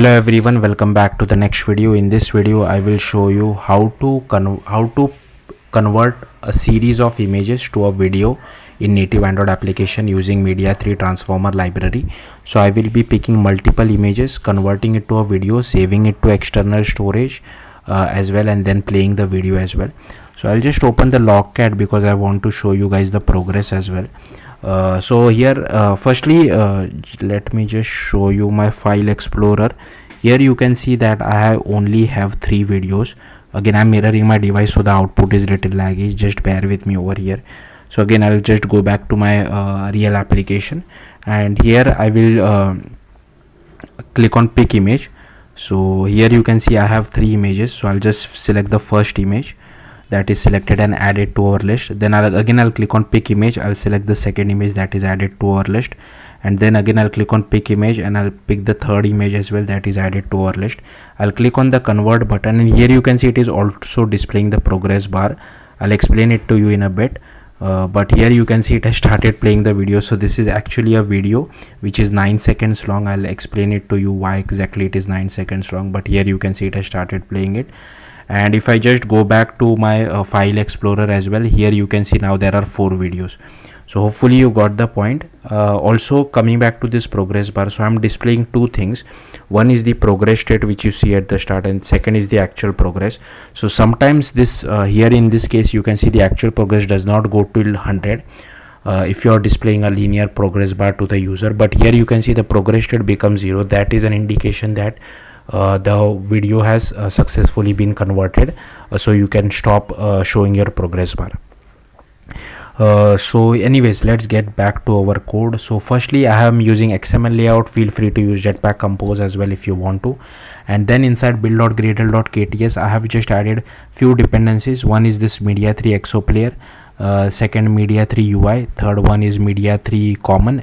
Hello everyone, welcome back to the next video. In this video I will show you how to convert a series of images to a video in native Android application using Media3 transformer library. So I will be picking multiple images, converting it to a video, saving it to external storage as well, and then playing the video as well. So I'll just open the logcat because I want to show you guys the progress as well. So here firstly let me just show you my file explorer. Here you can see that I only have 3 videos. Again, I'm mirroring my device, so the output is little laggy, just bear with me over here. So again, I'll just go back to my real application, and here I will click on pick image. So here you can see I have 3 images, so I'll just select the first image that is selected and added to our list. Then I'll click on pick image. I'll select the second image that is added to our list, and then again I'll click on pick image and I'll pick the third image as well that is added to our list. I'll click on the convert button, and here you can see it is also displaying the progress bar. I'll explain it to you in a bit, but here you can see it has started playing the video. So this is actually a video which is 9 seconds long. I'll explain it to you why exactly it is 9 seconds long, but here you can see it has started playing it. And if I just go back to my file explorer as well, here you can see now there are 4 videos. So hopefully you got the point. Also coming back to this progress bar, so I'm displaying 2 things. One is the progress state which you see at the start, and second is the actual progress. So sometimes this here in this case you can see the actual progress does not go till 100 if you are displaying a linear progress bar to the user, but here you can see the progress state becomes 0. That is an indication that the video has successfully been converted, so you can stop showing your progress bar. So anyways, let's get back to our code. So firstly I am using XML layout. Feel free to use Jetpack Compose as well if you want to. And then inside build.gradle.kts I have just added few dependencies. One is this Media3 exo player, second Media3 UI, third one is Media3 common,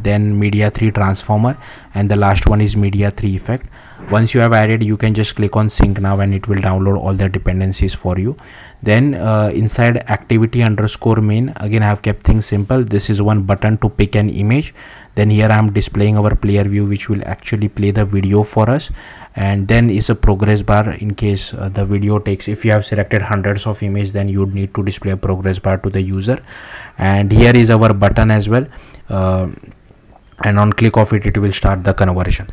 then Media3 transformer, and the last one is Media3 effect. Once you have added, you can just click on sync now and it will download all the dependencies for you. Then inside activity underscore main, again I have kept things simple. This is one button to pick an image. Then here I am displaying our player view which will actually play the video for us, and then is a progress bar in case the video takes, if you have selected hundreds of images, then you would need to display a progress bar to the user. And here is our button as well, and on click of it will start the conversion.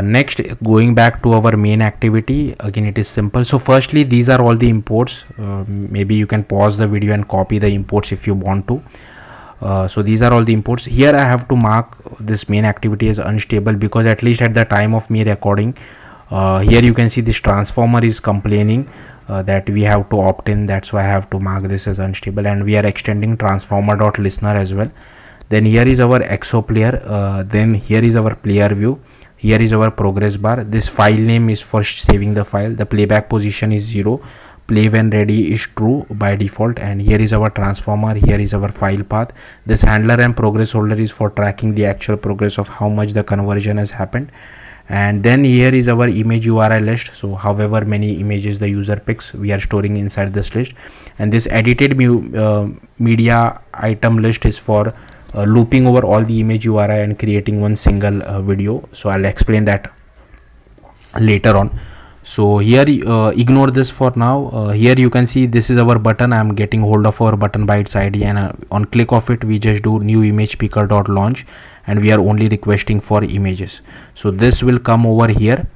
Next, going back to our main activity, again it is simple. So firstly these are all the imports. Maybe you can pause the video and copy the imports if you want to. So these are all the imports. Here I have to mark this main activity as unstable because at least at the time of me recording, here you can see this transformer is complaining that we have to opt in. That's why I have to mark this as unstable, and we are extending transformer.listener as well. Then here is our exo player, then here is our player view, here is our progress bar. This file name is for saving the file. The playback position is 0, play when ready is true by default, and here is our transformer, here is our file path. This handler and progress holder is for tracking the actual progress of how much the conversion has happened. And then here is our image URI list. So however many images the user picks, we are storing inside this list. And this edited media item list is for looping over all the image URI and creating one single video. So I'll explain that later on. So here ignore this for now. Here you can see this is our button. I'm getting hold of our button by its ID, and on click of it we just do new image picker.launch, and we are only requesting for images. So this will come over here.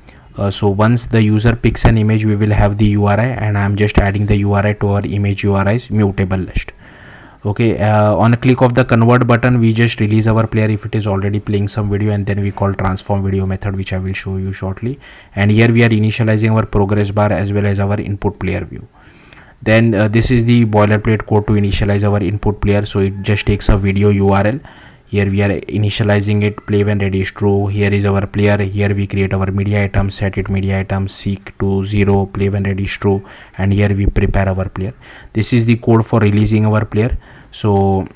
So once the user picks an image, we will have the URI, and I'm just adding the URI to our image URI's mutable list. Okay, on a click of the convert button we just release our player if it is already playing some video, and then we call transform video method, which I will show you shortly. And here we are initializing our progress bar as well as our input player view. Then this is the boilerplate code to initialize our input player. So it just takes a video URL. Here we are initializing it, play when ready is true. Here is our player. Here we create our media item, set it media item, seek to 0, play when ready is true, and here we prepare our player. This is the code for releasing our player. So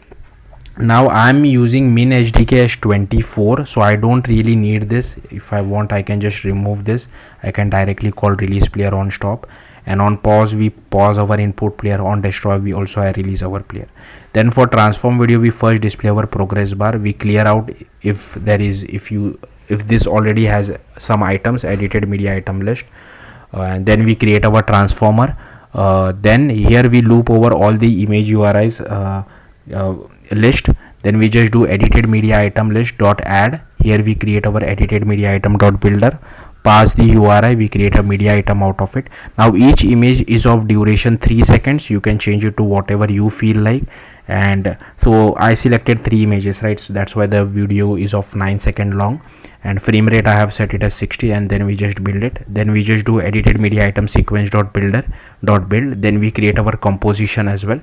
now I'm using min SDK as 24, so I don't really need this. If I want, I can just remove this. I can directly call release player on stop, and on pause we pause our input player. On destroy we also release our player. Then for transform video, we first display our progress bar. We clear out if if this already has some items, edited media item list, and then we create our transformer. Then here we loop over all the image URIs list. Then we just do edited media item list dot add. Here we create our edited media item dot builder, pass the URI, we create a media item out of it. Now each image is of duration 3 seconds. You can change it to whatever you feel like. And so I selected 3 images, right? So that's why the video is of 9 second long, and frame rate I have set it as 60. And then we just build it. Then we just do edited media item sequence dot builder dot build. Then we create our composition as well.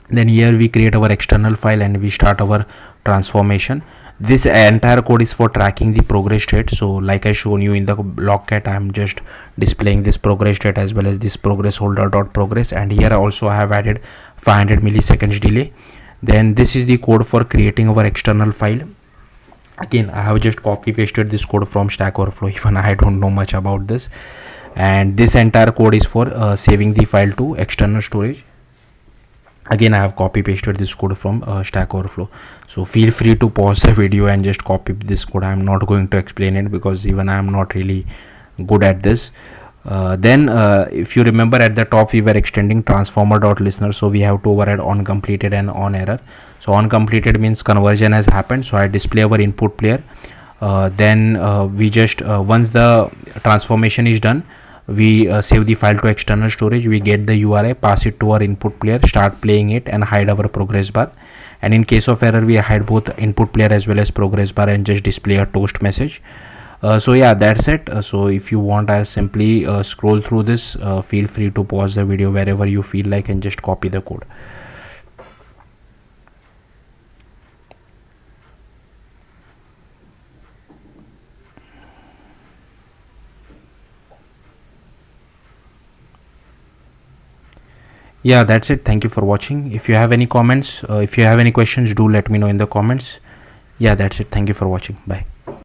Then here we create our external file and we start our transformation. This entire code is for tracking the progress state. So like I shown you in the logcat, I am just displaying this progress state as well as this progress holder dot progress. And here also I have added 500 milliseconds delay. Then this is the code for creating our external file. Again, I have just copy pasted this code from Stack Overflow. Even I don't know much about this. And this entire code is for saving the file to external storage. Again, I have copy pasted this code from Stack Overflow. So feel free to pause the video and just copy this code. I am not going to explain it because even I am not really good at this. Then if you remember, at the top we were extending transformer.listener, so we have to override on completed and on error. So on completed means conversion has happened, so I display our input player. Then we just once the transformation is done, we save the file to external storage, we get the URI, pass it to our input player, start playing it, and hide our progress bar. And in case of error, we hide both input player as well as progress bar and just display a toast message. So yeah, that's it. So if you want, I'll simply scroll through this. Feel free to pause the video wherever you feel like and just copy the code. Yeah, that's it. Thank you for watching. If you have any comments, if you have any questions, do let me know in the comments. Yeah, that's it. Thank you for watching. Bye.